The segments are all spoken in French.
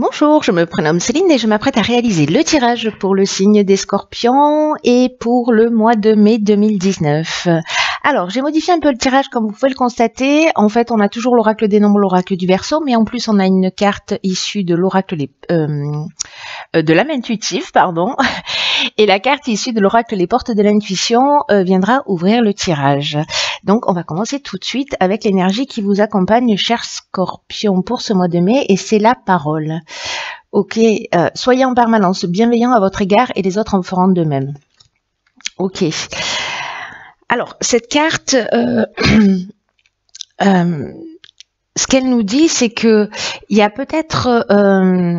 Bonjour, je me prénomme Céline et je m'apprête à réaliser le tirage pour le signe des Scorpions et pour le mois de mai 2019. Alors, j'ai modifié un peu le tirage comme vous pouvez le constater. En fait, on a toujours l'oracle des nombres, l'oracle du Verseau, mais en plus, on a une carte issue de l'oracle de l'âme intuitive, pardon. Et la carte issue de l'oracle Les Portes de l'Intuition viendra ouvrir le tirage. Donc, on va commencer tout de suite avec l'énergie qui vous accompagne, chers Scorpions, pour ce mois de mai, et c'est la parole. Ok, soyez en permanence bienveillants à votre égard et les autres en feront de même. Ok. Alors, cette carte, ce qu'elle nous dit, c'est que il y a peut-être un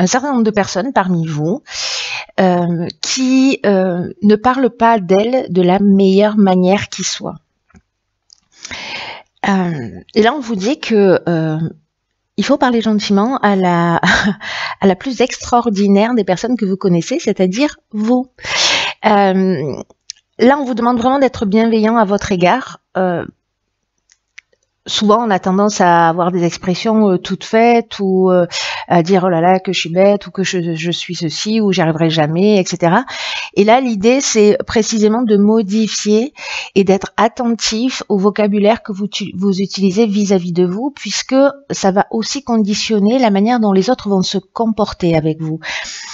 certain nombre de personnes parmi vous qui ne parlent pas d'elles de la meilleure manière qui soit. Et là, on vous dit que il faut parler gentiment à la plus extraordinaire des personnes que vous connaissez, c'est-à-dire vous. Là, on vous demande vraiment d'être bienveillant à votre égard. Souvent, on a tendance à avoir des expressions toutes faites ou à dire « oh là là, que je suis bête » ou que je suis ceci ou « j'y arriverai jamais », etc. Et là, l'idée, c'est précisément de modifier et d'être attentif au vocabulaire que vous utilisez vis-à-vis de vous, puisque ça va aussi conditionner la manière dont les autres vont se comporter avec vous.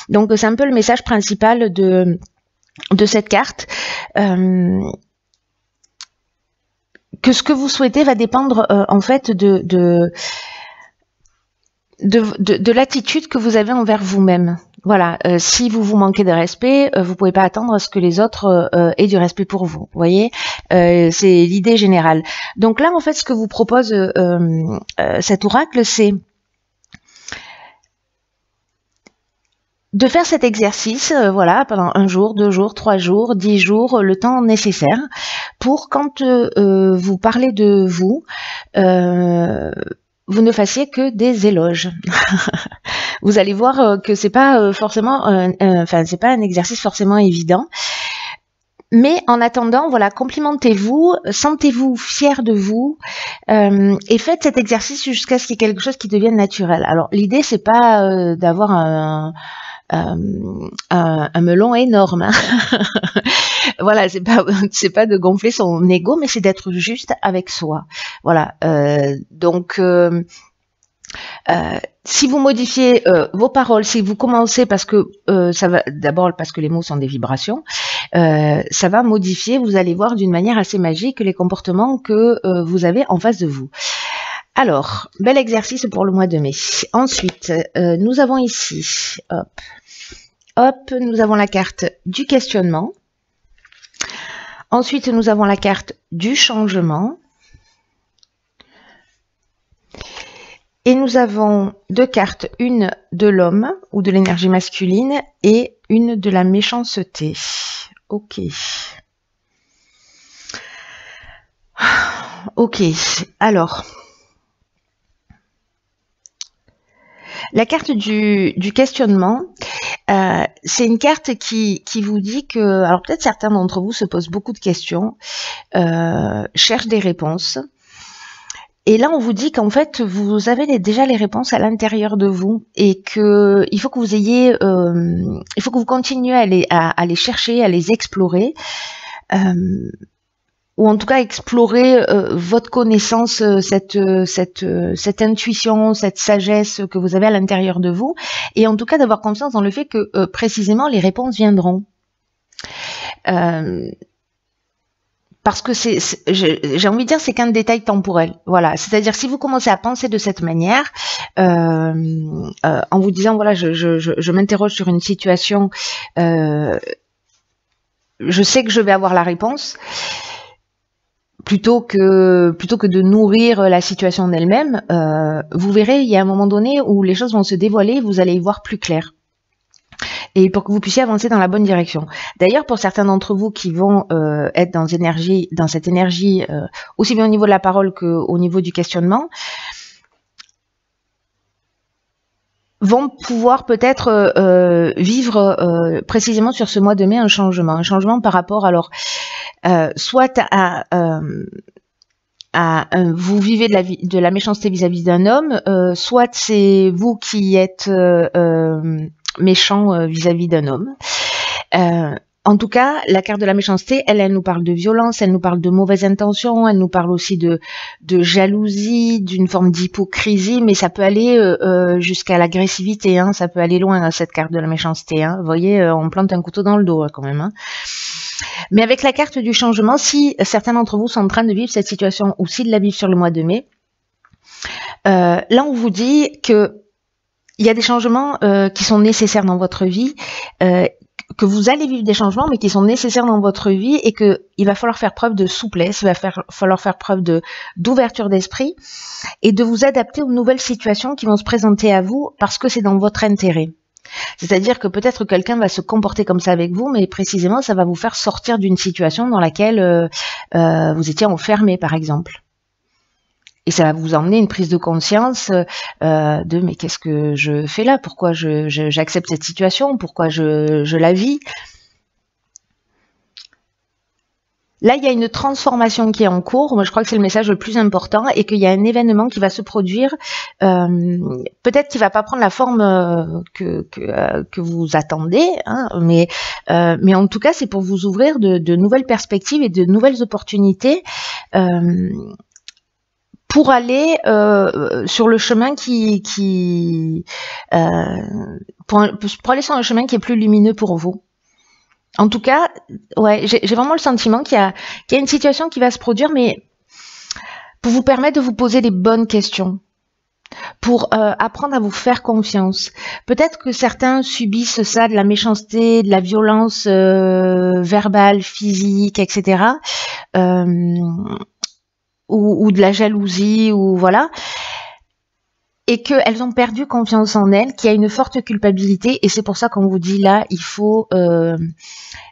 Donc, c'est un peu le message principal de cette carte. Que ce que vous souhaitez va dépendre en fait de l'attitude que vous avez envers vous-même. Voilà, si vous manquez de respect, vous pouvez pas attendre à ce que les autres aient du respect pour vous. Vous voyez, c'est l'idée générale. Donc là, en fait, ce que vous propose cet oracle, c'est de faire cet exercice, voilà, pendant 1 jour, 2 jours, 3 jours, 10 jours, le temps nécessaire pour quand vous parlez de vous, vous ne fassiez que des éloges. Vous allez voir que c'est pas forcément, c'est pas un exercice forcément évident. Mais en attendant, voilà, complimentez-vous, sentez-vous fier de vous et faites cet exercice jusqu'à ce qu'il y ait quelque chose qui devienne naturel. Alors l'idée c'est pas d'avoir un melon énorme. Hein. Voilà, c'est pas de gonfler son ego, mais c'est d'être juste avec soi. Voilà. Donc, si vous modifiez vos paroles, si vous commencez parce que ça va d'abord parce que les mots sont des vibrations, ça va modifier. Vous allez voir d'une manière assez magique les comportements que vous avez en face de vous. Alors, bel exercice pour le mois de mai. Ensuite, nous avons ici, hop, nous avons la carte du questionnement. Ensuite, nous avons la carte du changement. Et nous avons 2 cartes, une de l'homme ou de l'énergie masculine et une de la méchanceté. Ok. Ok, alors... La carte du questionnement, c'est une carte qui vous dit que, alors peut-être certains d'entre vous se posent beaucoup de questions, cherchent des réponses. Et là, on vous dit qu'en fait, vous avez déjà les réponses à l'intérieur de vous et que il faut que vous ayez, il faut que vous continuez à les chercher, à les explorer. Ou en tout cas explorer votre connaissance, cette intuition, cette sagesse que vous avez à l'intérieur de vous, et en tout cas d'avoir confiance dans le fait que précisément les réponses viendront. Parce que j'ai envie de dire, c'est qu'un détail temporel. Voilà, c'est-à-dire si vous commencez à penser de cette manière, en vous disant voilà, je m'interroge sur une situation, je sais que je vais avoir la réponse. Plutôt que de nourrir la situation en elle-même, vous verrez, il y a un moment donné où les choses vont se dévoiler, vous allez y voir plus clair. Et pour que vous puissiez avancer dans la bonne direction. D'ailleurs, pour certains d'entre vous qui vont être dans cette énergie, aussi bien au niveau de la parole qu'au niveau du questionnement, vont pouvoir peut-être vivre précisément sur ce mois de mai un changement par rapport alors soit à vous vivez de la méchanceté vis-à-vis d'un homme, soit c'est vous qui êtes méchant vis-à-vis d'un homme. En tout cas, la carte de la méchanceté, elle nous parle de violence, elle nous parle de mauvaises intentions, elle nous parle aussi de jalousie, d'une forme d'hypocrisie, mais ça peut aller jusqu'à l'agressivité, hein, ça peut aller loin, hein, cette carte de la méchanceté. Hein. Vous voyez, on plante un couteau dans le dos, quand même. Hein. Mais avec la carte du changement, si certains d'entre vous sont en train de vivre cette situation ou s'ils la vivent sur le mois de mai, là on vous dit que il y a des changements qui sont nécessaires dans votre vie, que vous allez vivre des changements, mais qui sont nécessaires dans votre vie et que il va falloir faire preuve de souplesse, il va falloir faire preuve d'ouverture d'esprit et de vous adapter aux nouvelles situations qui vont se présenter à vous parce que c'est dans votre intérêt. C'est-à-dire que peut-être quelqu'un va se comporter comme ça avec vous, mais précisément ça va vous faire sortir d'une situation dans laquelle vous étiez enfermé, par exemple. Et ça va vous emmener une prise de conscience de mais qu'est-ce que je fais là? Pourquoi j'accepte cette situation? Pourquoi je la vis? Là, il y a une transformation qui est en cours. Moi, je crois que c'est le message le plus important et qu'il y a un événement qui va se produire. Peut-être qu'il va pas prendre la forme que vous attendez, hein, mais en tout cas, c'est pour vous ouvrir de nouvelles perspectives et de nouvelles opportunités. Pour aller sur le chemin pour aller sur un chemin qui est plus lumineux pour vous. En tout cas, ouais, j'ai vraiment le sentiment qu'il y a une situation qui va se produire, mais pour vous permettre de vous poser les bonnes questions, pour apprendre à vous faire confiance. Peut-être que certains subissent ça, de la méchanceté, de la violence verbale, physique, etc. Ou de la jalousie, ou voilà, et qu'elles ont perdu confiance en elles, qu'il y a une forte culpabilité, et c'est pour ça qu'on vous dit là, il faut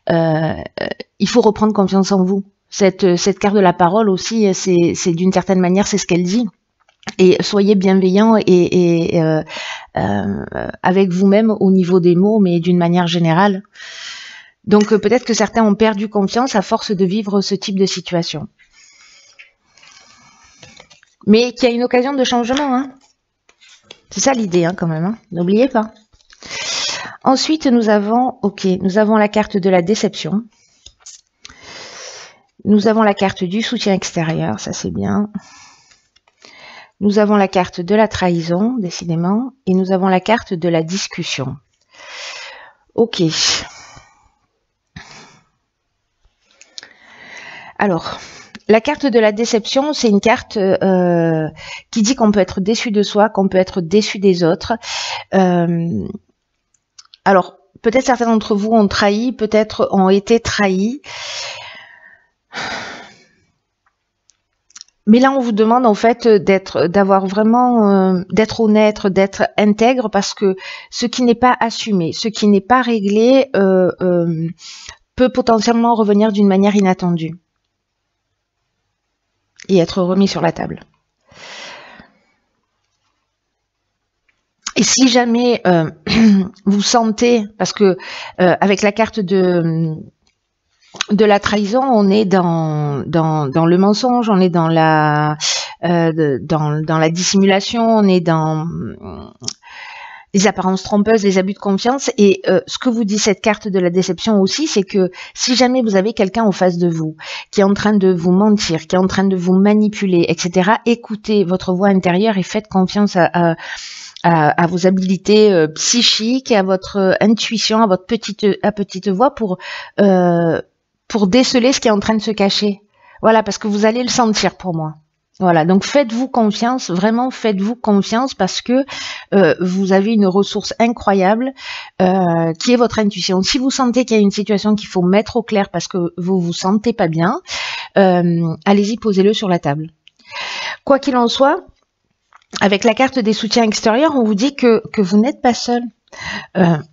reprendre confiance en vous. Cette carte de la parole aussi, c'est d'une certaine manière, c'est ce qu'elle dit. Et soyez bienveillants et avec vous-même au niveau des mots, mais d'une manière générale. Donc peut-être que certains ont perdu confiance à force de vivre ce type de situation. Mais qu'il y a une occasion de changement. Hein. C'est ça l'idée, hein, quand même. Hein. N'oubliez pas. Ensuite, nous avons la carte de la déception. Nous avons la carte du soutien extérieur, ça c'est bien. Nous avons la carte de la trahison, décidément. Et nous avons la carte de la discussion. Ok. Alors... La carte de la déception, c'est une carte qui dit qu'on peut être déçu de soi, qu'on peut être déçu des autres. Alors, peut-être certains d'entre vous ont trahi, peut-être ont été trahis. Mais là, on vous demande en fait d'avoir vraiment, d'être honnête, d'être intègre, parce que ce qui n'est pas assumé, ce qui n'est pas réglé, peut potentiellement revenir d'une manière inattendue. Et être remis sur la table. Et si jamais vous sentez, parce que avec la carte de la trahison, on est dans le mensonge, on est dans la dissimulation, on est dans les apparences trompeuses, les abus de confiance. Et ce que vous dit cette carte de la déception aussi, c'est que si jamais vous avez quelqu'un en face de vous qui est en train de vous mentir, qui est en train de vous manipuler, etc., écoutez votre voix intérieure et faites confiance à vos habiletés psychiques et à votre intuition, à votre petite voix pour déceler ce qui est en train de se cacher. Voilà, parce que vous allez le sentir pour moi. Voilà, donc faites-vous confiance, vraiment faites-vous confiance, parce que vous avez une ressource incroyable qui est votre intuition. Si vous sentez qu'il y a une situation qu'il faut mettre au clair parce que vous vous sentez pas bien, allez-y, posez-le sur la table. Quoi qu'il en soit, avec la carte des soutiens extérieurs, on vous dit que vous n'êtes pas seul.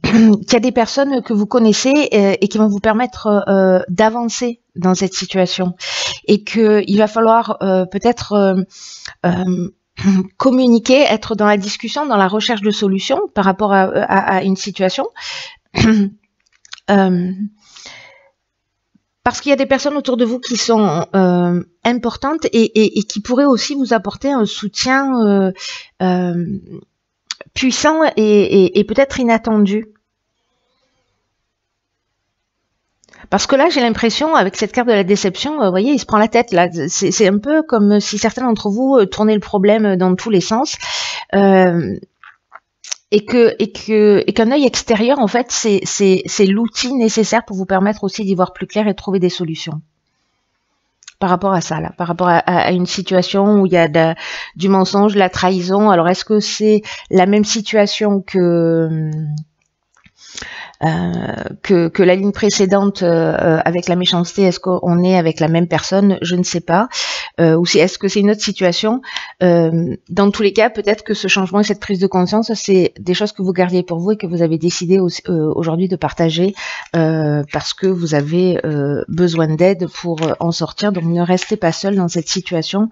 Qu'il y a des personnes que vous connaissez et qui vont vous permettre d'avancer dans cette situation, et qu'il va falloir peut-être communiquer, être dans la discussion, dans la recherche de solutions par rapport à une situation. parce qu'il y a des personnes autour de vous qui sont importantes et qui pourraient aussi vous apporter un soutien puissant et peut-être inattendu. Parce que là, j'ai l'impression, avec cette carte de la déception, vous voyez, il se prend la tête là. C'est un peu comme si certains d'entre vous tournaient le problème dans tous les sens. Et qu'un œil extérieur, en fait, c'est l'outil nécessaire pour vous permettre aussi d'y voir plus clair et de trouver des solutions. Par rapport à ça, là, par rapport à une situation où il y a du mensonge, la trahison. Alors, est-ce que c'est la même situation que la ligne précédente avec la méchanceté? Est-ce qu'on est avec la même personne? Je ne sais pas. Ou est-ce que c'est une autre situation? Dans tous les cas, peut-être que ce changement et cette prise de conscience, c'est des choses que vous gardiez pour vous et que vous avez décidé aujourd'hui de partager parce que vous avez besoin d'aide pour en sortir. Donc ne restez pas seul dans cette situation.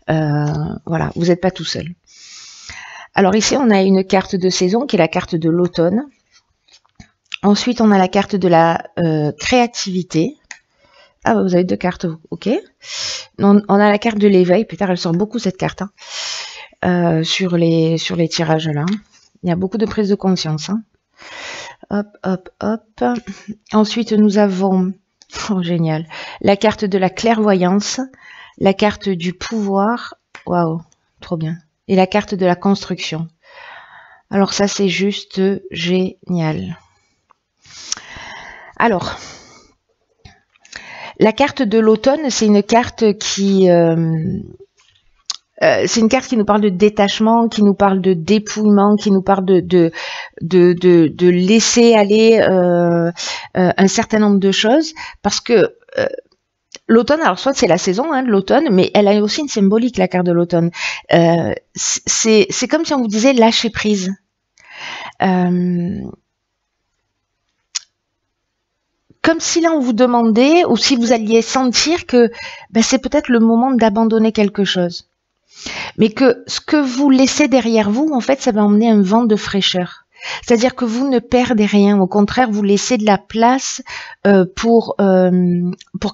Voilà, vous n'êtes pas tout seul. Alors ici, on a une carte de saison qui est la carte de l'automne. Ensuite, on a la carte de la créativité. Ah, vous avez deux cartes, ok. On a la carte de l'éveil. Putain, elle sort beaucoup cette carte sur les tirages là. Il y a beaucoup de prise de conscience. Hein. Hop, hop, hop. Ensuite, nous avons, oh génial, la carte de la clairvoyance, la carte du pouvoir. Waouh, trop bien. Et la carte de la construction. Alors ça, c'est juste génial. Alors, la carte de l'automne, c'est une carte qui nous parle de détachement, qui nous parle de dépouillement, qui nous parle de laisser aller un certain nombre de choses, parce que l'automne, alors soit c'est la saison de l'automne, mais elle a aussi une symbolique, la carte de l'automne. C'est comme si on vous disait lâcher prise. Comme si là on vous demandait, ou si vous alliez sentir que c'est peut-être le moment d'abandonner quelque chose. Mais que ce que vous laissez derrière vous, en fait, ça va emmener un vent de fraîcheur. C'est-à-dire que vous ne perdez rien, au contraire, vous laissez de la place pour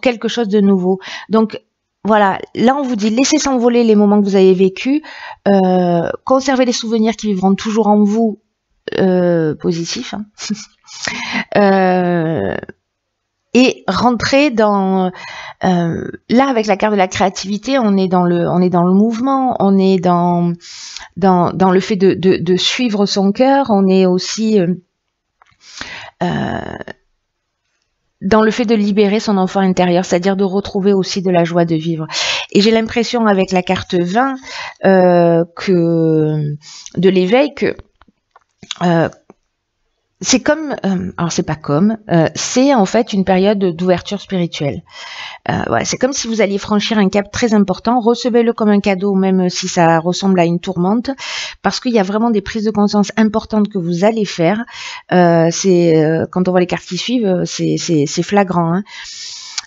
quelque chose de nouveau. Donc voilà, là on vous dit laissez s'envoler les moments que vous avez vécus, conservez les souvenirs qui vivront toujours en vous, positifs. Et rentrer dans là avec la carte de la créativité, on est dans le mouvement, on est dans le fait de suivre son cœur, on est aussi dans le fait de libérer son enfant intérieur, c'est-à-dire de retrouver aussi de la joie de vivre. Et j'ai l'impression avec la carte 20 que de l'éveil que c'est comme, alors c'est pas comme, c'est en fait une période d'ouverture spirituelle. Voilà, c'est comme si vous alliez franchir un cap très important, recevez-le comme un cadeau, même si ça ressemble à une tourmente, parce qu'il y a vraiment des prises de conscience importantes que vous allez faire. Quand on voit les cartes qui suivent, c'est flagrant.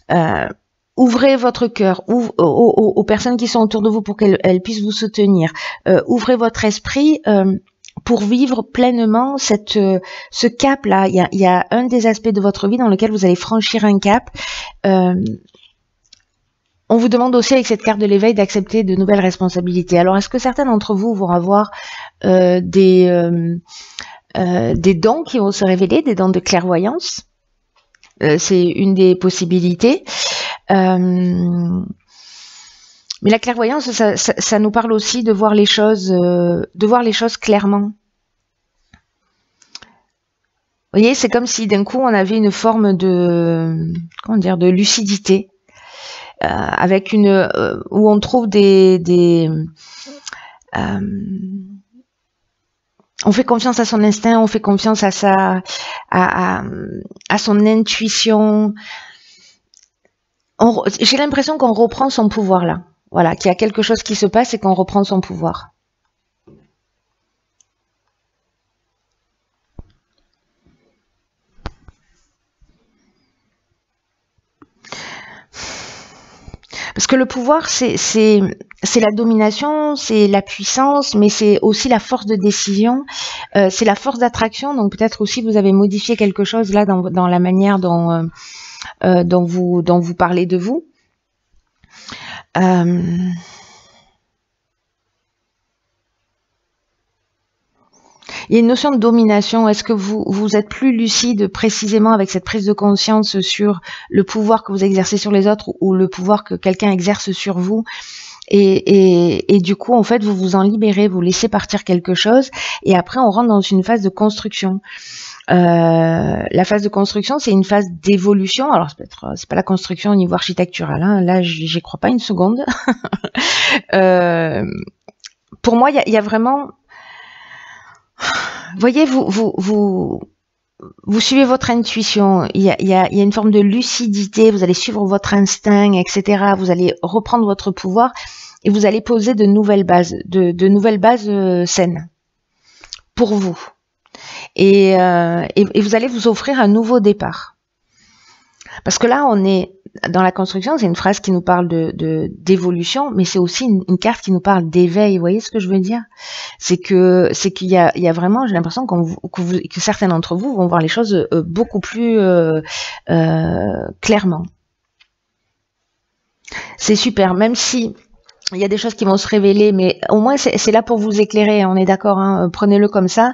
Hein. Ouvrez votre cœur aux personnes qui sont autour de vous pour qu'elles puissent vous soutenir. Ouvrez votre esprit. Pour vivre pleinement ce cap-là. Il y a un des aspects de votre vie dans lequel vous allez franchir un cap. On vous demande aussi avec cette carte de l'éveil d'accepter de nouvelles responsabilités. Alors, est-ce que certains d'entre vous vont avoir des dons qui vont se révéler, des dons de clairvoyance? C'est une des possibilités. Mais la clairvoyance, ça nous parle aussi de voir les choses clairement. Vous voyez, c'est comme si d'un coup on avait une forme de lucidité, avec où on trouve on fait confiance à son instinct, on fait confiance à son intuition. J'ai l'impression qu'on reprend son pouvoir là. Voilà, qu'il y a quelque chose qui se passe et qu'on reprend son pouvoir. Parce que le pouvoir, c'est la domination, c'est la puissance, mais c'est aussi la force de décision, c'est la force d'attraction. Donc peut-être aussi vous avez modifié quelque chose là dans la manière dont vous parlez de vous. Il y a une notion de domination. Est-ce que vous êtes plus lucide précisément avec cette prise de conscience sur le pouvoir que vous exercez sur les autres ou le pouvoir que quelqu'un exerce sur vous? Et du coup, en fait, vous vous en libérez, vous laissez partir quelque chose, et après, on rentre dans une phase de construction. La phase de construction, c'est une phase d'évolution. Alors, c'est pas la construction au niveau architectural, hein. Là, j'y crois pas une seconde. Pour moi, il y a vraiment... Voyez, vous suivez votre intuition, il y a une forme de lucidité, vous allez suivre votre instinct, etc. Vous allez reprendre votre pouvoir et vous allez poser de nouvelles bases, de nouvelles bases saines pour vous. Et vous allez vous offrir un nouveau départ. Parce que là, on est dans la construction, c'est une phrase qui nous parle d'évolution, mais c'est aussi une carte qui nous parle d'éveil. Vous voyez ce que je veux dire? C'est qu'il y a vraiment, j'ai l'impression que certains d'entre vous vont voir les choses beaucoup plus clairement. C'est super, même si il y a des choses qui vont se révéler, mais au moins c'est là pour vous éclairer, on est d'accord, hein, prenez-le comme ça.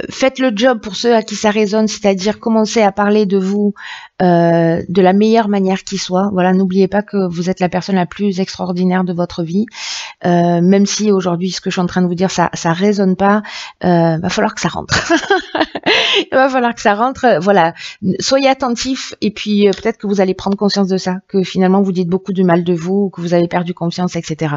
Faites le job pour ceux à qui ça résonne, c'est-à-dire commencez à parler de vous de la meilleure manière qui soit. Voilà, n'oubliez pas que vous êtes la personne la plus extraordinaire de votre vie. Même si aujourd'hui, ce que je suis en train de vous dire, ça résonne pas, va falloir que ça rentre. Il va falloir que ça rentre. Voilà, soyez attentifs et puis peut-être que vous allez prendre conscience de ça, que finalement vous dites beaucoup du mal de vous, que vous avez perdu confiance, etc.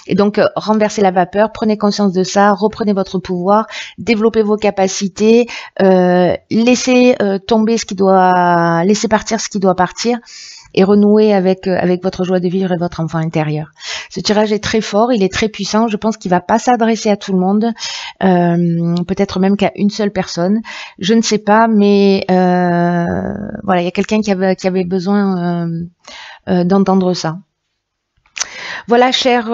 Et donc renversez la vapeur, prenez conscience de ça, reprenez votre pouvoir, développez vos capacités, laissez tomber ce qui doit, laissez partir ce qui doit partir. Et renouer avec votre joie de vivre et votre enfant intérieur. Ce tirage est très fort, il est très puissant. Je pense qu'il va pas s'adresser à tout le monde, peut-être même qu'à une seule personne. Je ne sais pas, mais voilà, il y a quelqu'un qui avait besoin d'entendre ça. Voilà, chers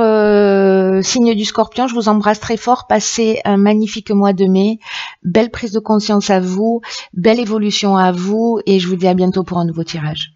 signes du Scorpion, je vous embrasse très fort. Passez un magnifique mois de mai. Belle prise de conscience à vous, belle évolution à vous, et je vous dis à bientôt pour un nouveau tirage.